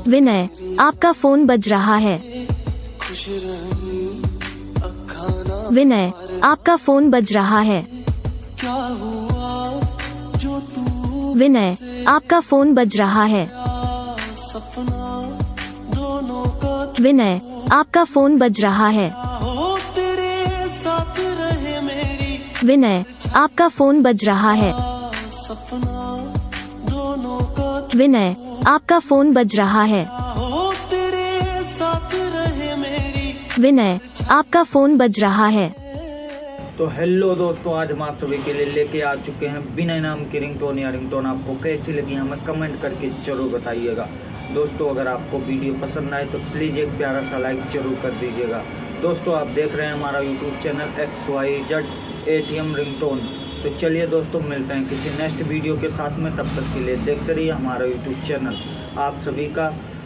विनय, आपका फोन बज रहा है। विनय, आपका फोन बज रहा है। विनय, आपका फोन बज रहा है। विनय, आपका फोन बज रहा है। विनय, आपका फोन बज रहा है। विनय, आपका फोन बज रहा है। विनय, आपका फोन बज रहा है। तो हेलो दोस्तों, आज हम आप सभी के लिए लेके आ चुके हैं विनय नाम की रिंगटोन। या रिंगटोन आपको कैसी लगी हमें कमेंट करके जरूर बताइएगा। दोस्तों, अगर आपको वीडियो पसंद आए तो प्लीज़ एक प्यारा सा लाइक जरूर कर दीजिएगा। दोस्तों, आप देख रहे हैं हमारा YouTube channel XYZ ATM ringtone. तो चलिए दोस्तों, मिलते हैं किसी नेक्स्ट वीडियो के साथ में। तब तक के लिए देखते रहिए हमारा यूट्यूब चैनल। आप सभी का